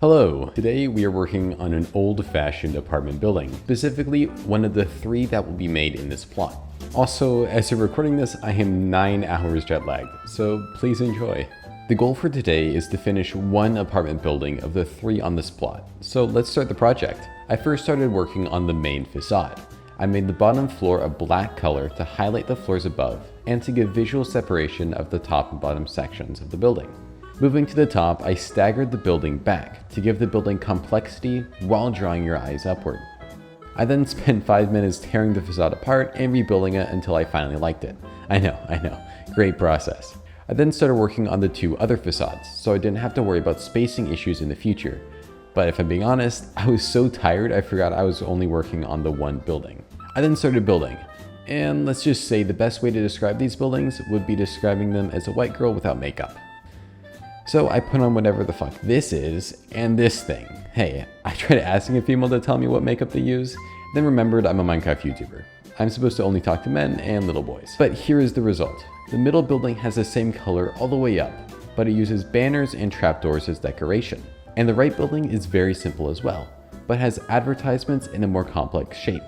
Hello! Today we are working on an old-fashioned apartment building, specifically one of the 3 that will be made in this plot. Also, as you're recording this, I am 9 hours jet lagged, so please enjoy. The goal for today is to finish one apartment building of the 3 on this plot, so let's start the project. I first started working on the main facade. I made the bottom floor a black color to highlight the floors above and to give visual separation of the top and bottom sections of the building. Moving to the top, I staggered the building back to give the building complexity while drawing your eyes upward. I then spent 5 minutes tearing the facade apart and rebuilding it until I finally liked it. I know, great process. I then started working on the 2 other facades, so I didn't have to worry about spacing issues in the future. But if I'm being honest, I was so tired I forgot I was only working on the one building. I then started building, and let's just say the best way to describe these buildings would be describing them as a white girl without makeup. So I put on whatever the fuck this is, and this thing. Hey, I tried asking a female to tell me what makeup they use, then remembered I'm a Minecraft YouTuber. I'm supposed to only talk to men and little boys. But here is the result. The middle building has the same color all the way up, but it uses banners and trapdoors as decoration. And the right building is very simple as well, but has advertisements in a more complex shape.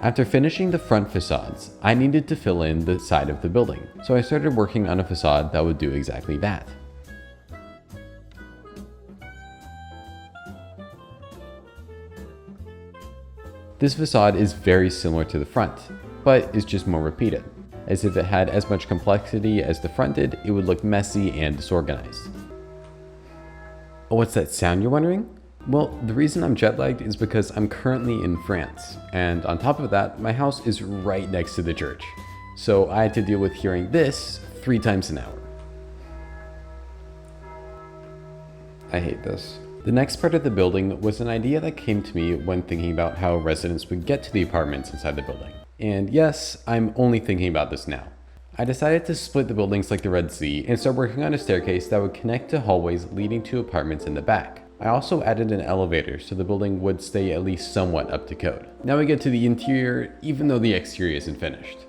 After finishing the front facades, I needed to fill in the side of the building, so I started working on a facade that would do exactly that. This facade is very similar to the front, but is just more repeated. As if it had as much complexity as the front did, it would look messy and disorganized. Oh, what's that sound, you're wondering? Well, the reason I'm jet lagged is because I'm currently in France, and on top of that, my house is right next to the church. So I had to deal with hearing this 3 times an hour. I hate this. The next part of the building was an idea that came to me when thinking about how residents would get to the apartments inside the building. And yes, I'm only thinking about this now. I decided to split the buildings like the Red Sea and start working on a staircase that would connect to hallways leading to apartments in the back. I also added an elevator so the building would stay at least somewhat up to code. Now we get to the interior, even though the exterior isn't finished.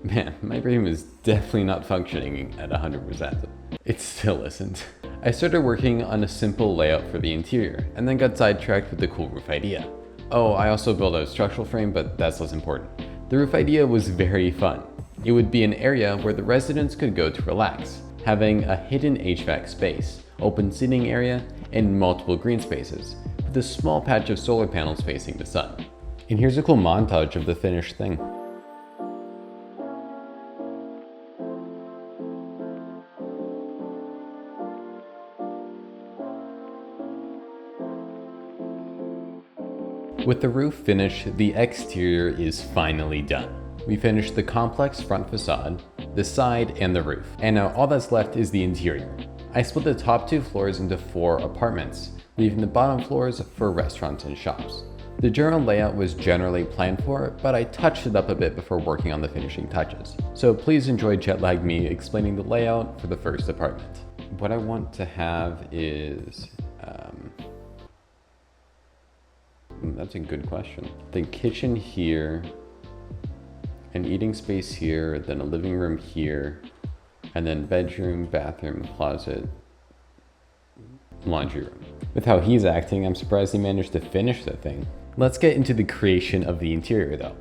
Man, my brain is definitely not functioning at 100%. It still isn't. I started working on a simple layout for the interior, and then got sidetracked with the cool roof idea. Oh, I also built a structural frame, but that's less important. The roof idea was very fun. It would be an area where the residents could go to relax, having a hidden HVAC space, open seating area, and multiple green spaces, with a small patch of solar panels facing the sun. And here's a cool montage of the finished thing. With the roof finished, the exterior is finally done. We finished the complex front facade, the side, and the roof. And now all that's left is the interior. I split the top 2 floors into 4 apartments, leaving the bottom floors for restaurants and shops. The general layout was generally planned for, but I touched it up a bit before working on the finishing touches. So please enjoy jet lag me explaining the layout for the first apartment. What I want to have is, that's a good question. The kitchen here, an eating space here, then a living room here, and then bedroom, bathroom, closet, laundry room. With how he's acting, I'm surprised he managed to finish the thing. Let's get into the creation of the interior though.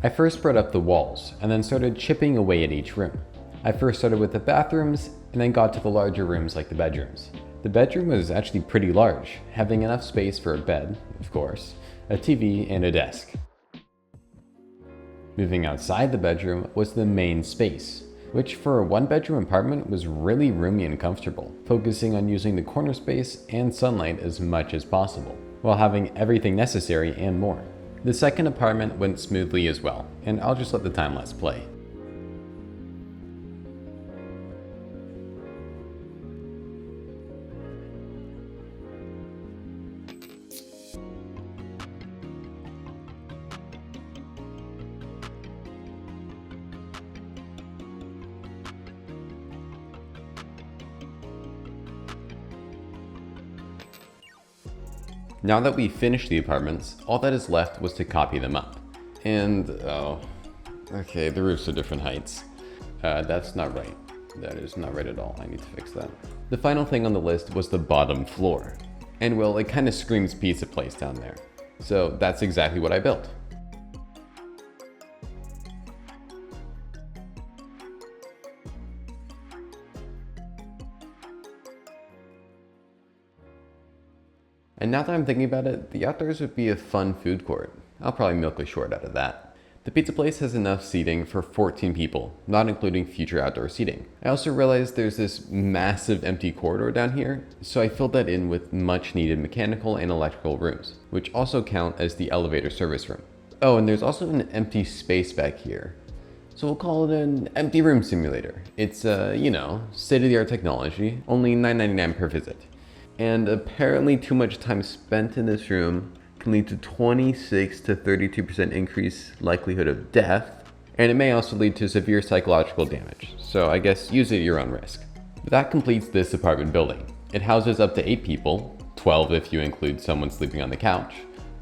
I first brought up the walls and then started chipping away at each room. I first started with the bathrooms and then got to the larger rooms like the bedrooms. The bedroom was actually pretty large, having enough space for a bed, of course, a TV, and a desk. Moving outside the bedroom was the main space, which for a 1-bedroom apartment was really roomy and comfortable, focusing on using the corner space and sunlight as much as possible, while having everything necessary and more. The second apartment went smoothly as well, and I'll just let the time-lapse play. Now that we finished the apartments, all that is left was to copy them up. And, oh, okay, the roofs are different heights. That's not right. That is not right at all. I need to fix that. The final thing on the list was the bottom floor. And well, it kind of screams pizza place down there. So that's exactly what I built. And now that I'm thinking about it, the outdoors would be a fun food court. I'll probably milk a short out of that. The pizza place has enough seating for 14 people, not including future outdoor seating. I also realized there's this massive empty corridor down here, so I filled that in with much needed mechanical and electrical rooms, which also count as the elevator service room. Oh, and there's also an empty space back here. So we'll call it an empty room simulator. It's, state-of-the-art technology, only $9.99 per visit. And apparently too much time spent in this room can lead to 26 to 32% increase likelihood of death, and it may also lead to severe psychological damage, so I guess use it at your own risk. But that completes this apartment building. It houses up to 8 people, 12 if you include someone sleeping on the couch,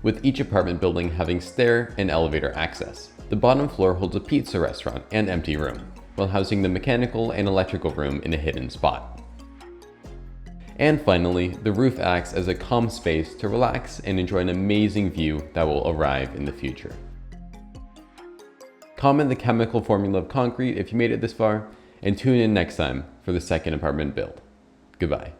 with each apartment building having stair and elevator access. The bottom floor holds a pizza restaurant and empty room, while housing the mechanical and electrical room in a hidden spot. And finally, the roof acts as a calm space to relax and enjoy an amazing view that will arrive in the future. Comment the chemical formula of concrete if you made it this far, and tune in next time for the second apartment build. Goodbye.